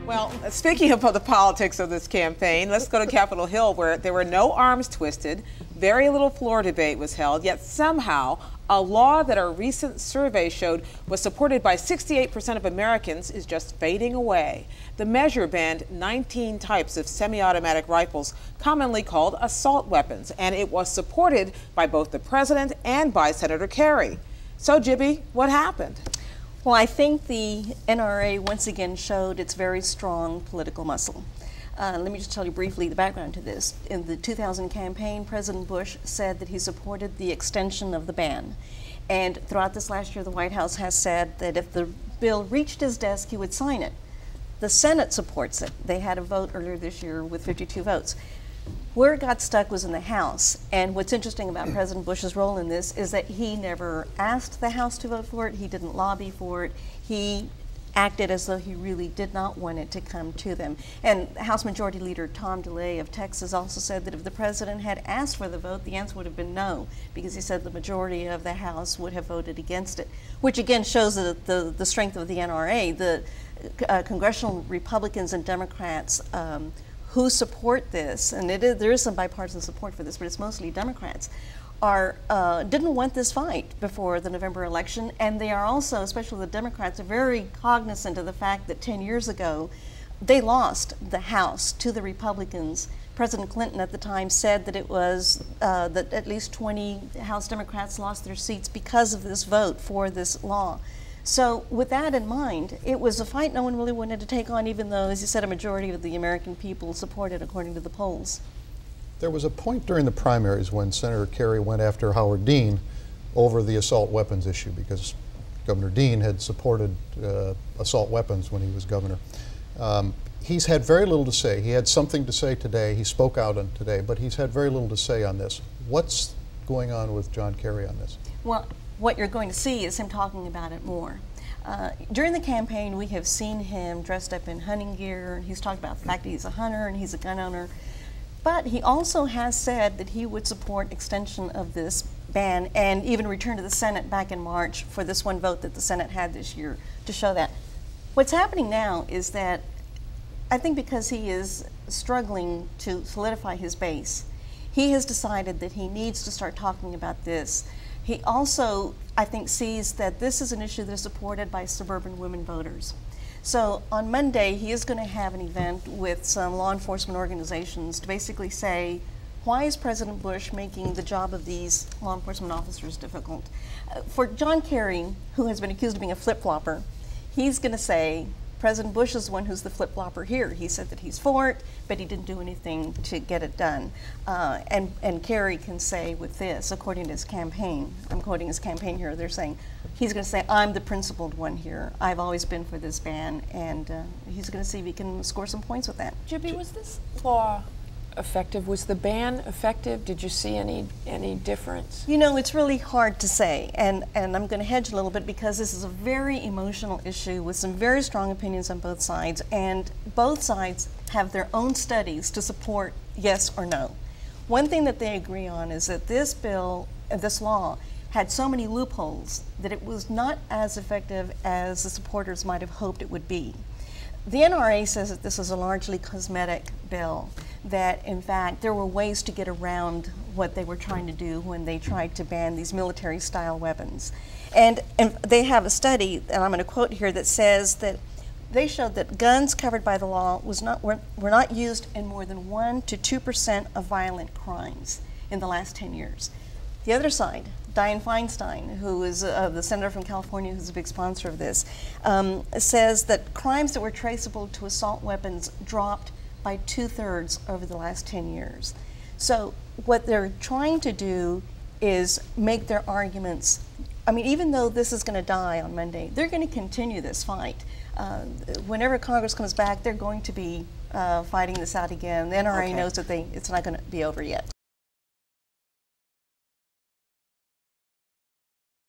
Well, speaking of the politics of this campaign, let's go to Capitol Hill, where there were no arms twisted, very little floor debate was held, yet somehow a law that a recent survey showed was supported by 68% of Americans is just fading away. The measure banned 19 types of semi-automatic rifles, commonly called assault weapons, and it was supported by both the president and by Senator Kerry. So, Gebe, what happened? Well, I think the NRA once again showed its very strong political muscle. Let me just tell you briefly the background to this. In the 2000 campaign, President Bush said that he supported the extension of the ban. And throughout this last year, the White House has said that if the bill reached his desk, he would sign it. The Senate supports it. They had a vote earlier this year with 52 votes. Where it got stuck was in the House. And what's interesting about President Bush's role in this is that he never asked the House to vote for it. He didn't lobby for it. He acted as though he really did not want it to come to them. And House Majority Leader Tom DeLay of Texas also said that if the president had asked for the vote, the answer would have been no, because he said the majority of the House would have voted against it, which again shows the strength of the NRA. The congressional Republicans and Democrats who support this, and there is some bipartisan support for this, but it's mostly Democrats, didn't want this fight before the November election, and they are also, especially the Democrats, are very cognizant of the fact that 10 years ago they lost the House to the Republicans. President Clinton at the time said that it was that at least 20 House Democrats lost their seats because of this vote for this law. So with that in mind, it was a fight no one really wanted to take on, even though, as you said, a majority of the American people supported according to the polls. There was a point during the primaries when Senator Kerry went after Howard Dean over the assault weapons issue, because Governor Dean had supported assault weapons when he was governor. He's had very little to say. He had something to say today. He spoke out on today, but he's had very little to say on this. What's going on with John Kerry on this? Well, what you're going to see is him talking about it more. During the campaign, we have seen him dressed up in hunting gear. He's talked about the fact that he's a hunter and he's a gun owner. But he also has said that he would support extension of this ban and even return to the Senate back in March for this one vote that the Senate had this year to show that. What's happening now is that I think because he is struggling to solidify his base, he has decided that he needs to start talking about this. He also, I think, sees that this is an issue that is supported by suburban women voters. So on Monday, he is going to have an event with some law enforcement organizations to basically say, why is President Bush making the job of these law enforcement officers difficult? For John Kerry, who has been accused of being a flip-flopper, he's going to say, President Bush is the one who's the flip-flopper here. He said that he's for it, but he didn't do anything to get it done. And Kerry can say with this, according to his campaign, I'm quoting his campaign here, they're saying, he's going to say, I'm the principled one here. I've always been for this ban, and he's going to see if he can score some points with that. Gebe, was this law effective? Was the ban effective? Did you see any difference? You know, it's really hard to say, and I'm going to hedge a little bit because this is a very emotional issue with some very strong opinions on both sides, and both sides have their own studies to support yes or no. One thing that they agree on is that this bill, this law, had so many loopholes that it was not as effective as the supporters might have hoped it would be. The NRA says that this is a largely cosmetic bill, that in fact there were ways to get around what they were trying to do when they tried to ban these military-style weapons. And they have a study, and I'm going to quote here, that says that they showed that guns covered by the law were not used in more than 1% to 2% of violent crimes in the last 10 years. The other side, Dianne Feinstein, who is the senator from California who's a big sponsor of this, says that crimes that were traceable to assault weapons dropped by 2/3 over the last 10 years. So what they're trying to do is make their arguments, I mean, even though this is going to die on Monday, they're going to continue this fight. Whenever Congress comes back, they're going to be fighting this out again. The NRA knows that it's not going to be over yet.